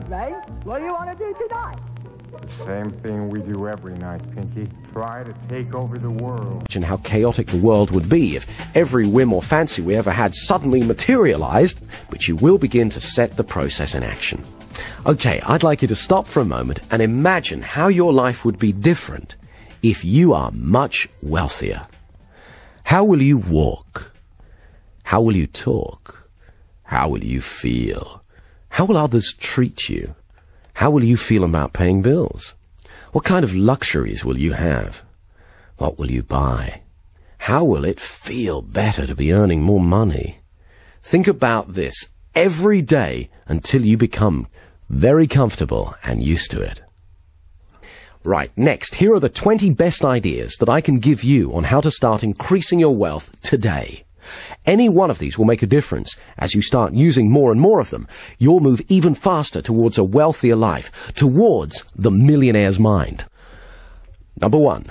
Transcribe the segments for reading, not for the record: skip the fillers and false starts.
Ray. What do you want to do tonight? Same thing we do every night, Pinky. Try to take over the world. Imagine how chaotic the world would be if every whim or fancy we ever had suddenly materialized, but you will begin to set the process in action. Okay, I'd like you to stop for a moment and imagine how your life would be different if you are much wealthier. How will you walk? How will you talk? How will you feel? How will others treat you? How will you feel about paying bills? What kind of luxuries will you have? What will you buy? How will it feel better to be earning more money? Think about this every day until you become very comfortable and used to it. Right, next, here are the 20 best ideas that I can give you on how to start increasing your wealth today. Any one of these will make a difference. As you start using more and more of them, you'll move even faster towards a wealthier life, towards the millionaire's mind. Number 1,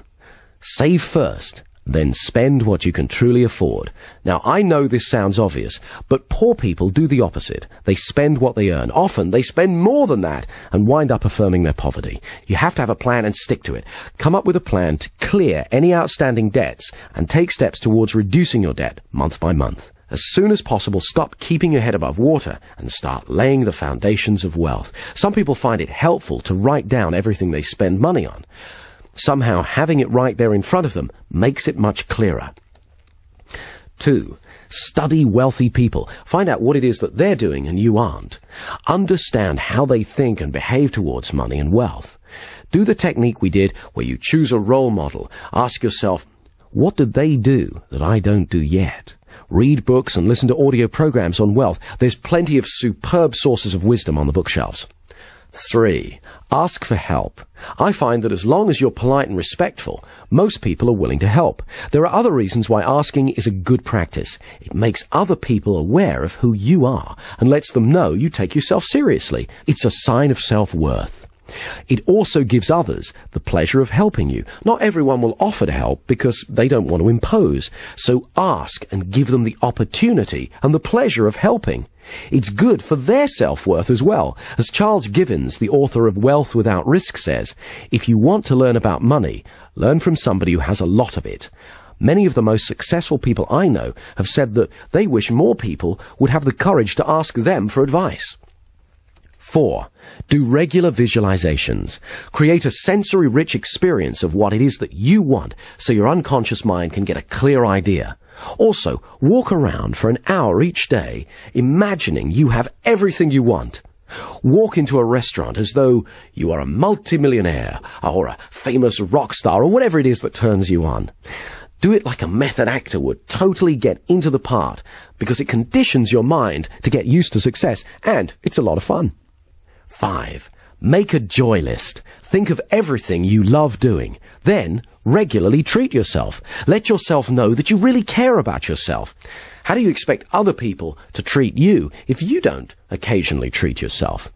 save first, then spend what you can truly afford. Now, I know this sounds obvious, but poor people do the opposite. They spend what they earn. Often, they spend more than that and wind up affirming their poverty. You have to have a plan and stick to it. Come up with a plan to clear any outstanding debts and take steps towards reducing your debt month by month. As soon as possible, stop keeping your head above water and start laying the foundations of wealth. Some people find it helpful to write down everything they spend money on. Somehow, having it right there in front of them makes it much clearer. 2, study wealthy people. Find out what it is that they're doing and you aren't. Understand how they think and behave towards money and wealth. Do the technique we did where you choose a role model. Ask yourself, what did they do that I don't do yet? Read books and listen to audio programs on wealth. There's plenty of superb sources of wisdom on the bookshelves. 3, ask for help. I find that as long as you're polite and respectful, most people are willing to help. There are other reasons why asking is a good practice. It makes other people aware of who you are and lets them know you take yourself seriously. It's a sign of self-worth. It also gives others the pleasure of helping you. Not everyone will offer to help because they don't want to impose. So ask and give them the opportunity and the pleasure of helping. It's good for their self-worth as well. As Charles Givens, the author of Wealth Without Risk, says, if you want to learn about money, learn from somebody who has a lot of it. Many of the most successful people I know have said that they wish more people would have the courage to ask them for advice. 4, do regular visualizations. Create a sensory-rich experience of what it is that you want so your unconscious mind can get a clear idea. Also, walk around for an hour each day, imagining you have everything you want. Walk into a restaurant as though you are a multimillionaire or a famous rock star or whatever it is that turns you on. Do it like a method actor would. Totally get into the part because it conditions your mind to get used to success and it's a lot of fun. 5, make a joy list. Think of everything you love doing. Then, regularly treat yourself. Let yourself know that you really care about yourself. How do you expect other people to treat you if you don't occasionally treat yourself?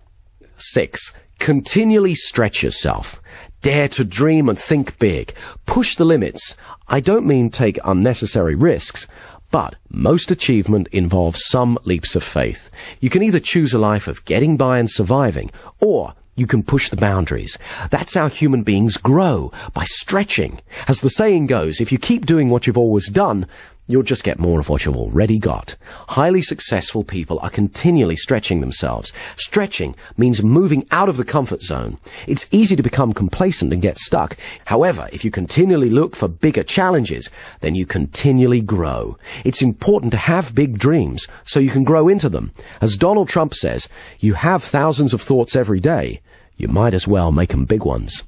6, continually stretch yourself. Dare to dream and think big. Push the limits. I don't mean take unnecessary risks, but most achievement involves some leaps of faith. You can either choose a life of getting by and surviving, or you can push the boundaries. That's how human beings grow, by stretching. As the saying goes, if you keep doing what you've always done, you'll just get more of what you've already got. Highly successful people are continually stretching themselves. Stretching means moving out of the comfort zone. It's easy to become complacent and get stuck. However, if you continually look for bigger challenges, then you continually grow. It's important to have big dreams so you can grow into them. As Donald Trump says, you have thousands of thoughts every day. You might as well make them big ones.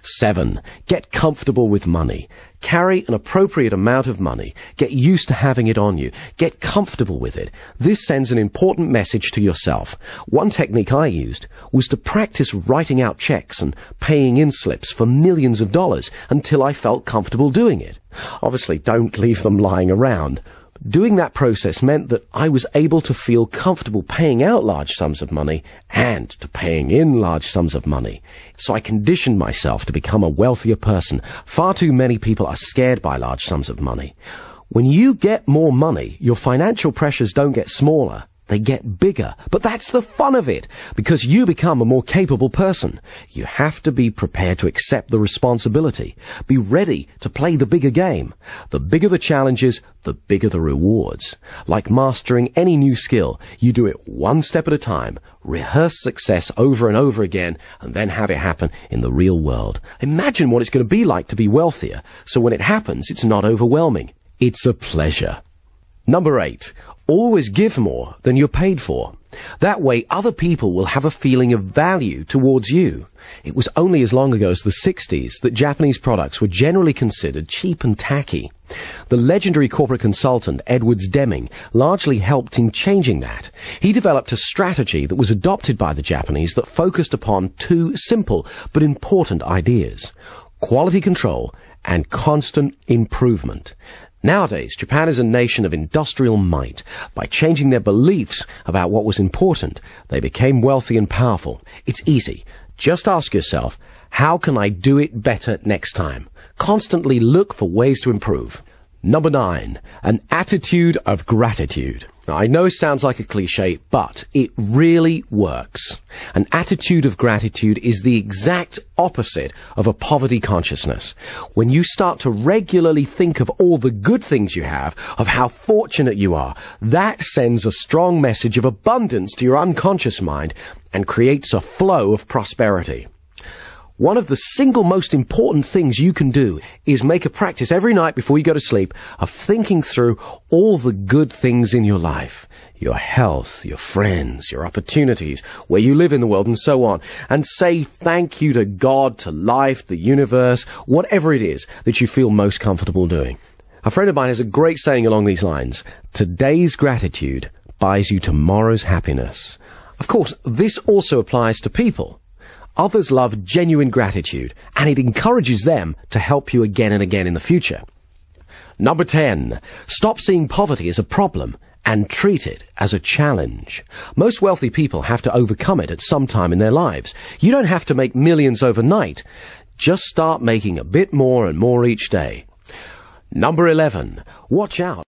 7, get comfortable with money. Carry an appropriate amount of money. Get used to having it on you. Get comfortable with it. This sends an important message to yourself. One technique I used was to practice writing out checks and paying in slips for millions of dollars until I felt comfortable doing it. Obviously, don't leave them lying around. Doing that process meant that I was able to feel comfortable paying out large sums of money and to paying in large sums of money. So I conditioned myself to become a wealthier person. Far too many people are scared by large sums of money. When you get more money, your financial pressures don't get smaller, they get bigger. But that's the fun of it, because you become a more capable person. You have to be prepared to accept the responsibility. Be ready to play the bigger game. The bigger the challenges, the bigger the rewards. Like mastering any new skill, you do it one step at a time, rehearse success over and over again, and then have it happen in the real world. Imagine what it's going to be like to be wealthier, so when it happens, it's not overwhelming. It's a pleasure. Number 8, always give more than you're paid for. That way, other people will have a feeling of value towards you. It was only as long ago as the 60s that Japanese products were generally considered cheap and tacky. The legendary corporate consultant Edwards Deming largely helped in changing that. He developed a strategy that was adopted by the Japanese that focused upon 2 simple but important ideas: quality control and constant improvement. Nowadays, Japan is a nation of industrial might. By changing their beliefs about what was important, they became wealthy and powerful. It's easy. Just ask yourself, how can I do it better next time? Constantly look for ways to improve. Number 9, an attitude of gratitude. Now, I know it sounds like a cliche, but it really works. An attitude of gratitude is the exact opposite of a poverty consciousness. When you start to regularly think of all the good things you have, of how fortunate you are, that sends a strong message of abundance to your unconscious mind and creates a flow of prosperity. One of the single most important things you can do is make a practice every night before you go to sleep of thinking through all the good things in your life. Your health, your friends, your opportunities, where you live in the world, and so on. And say thank you to God, to life, the universe, whatever it is that you feel most comfortable doing. A friend of mine has a great saying along these lines: today's gratitude buys you tomorrow's happiness. Of course, this also applies to people. Others love genuine gratitude, and it encourages them to help you again and again in the future. Number 10, stop seeing poverty as a problem and treat it as a challenge. Most wealthy people have to overcome it at some time in their lives. You don't have to make millions overnight. Just start making a bit more and more each day. Number 11, watch out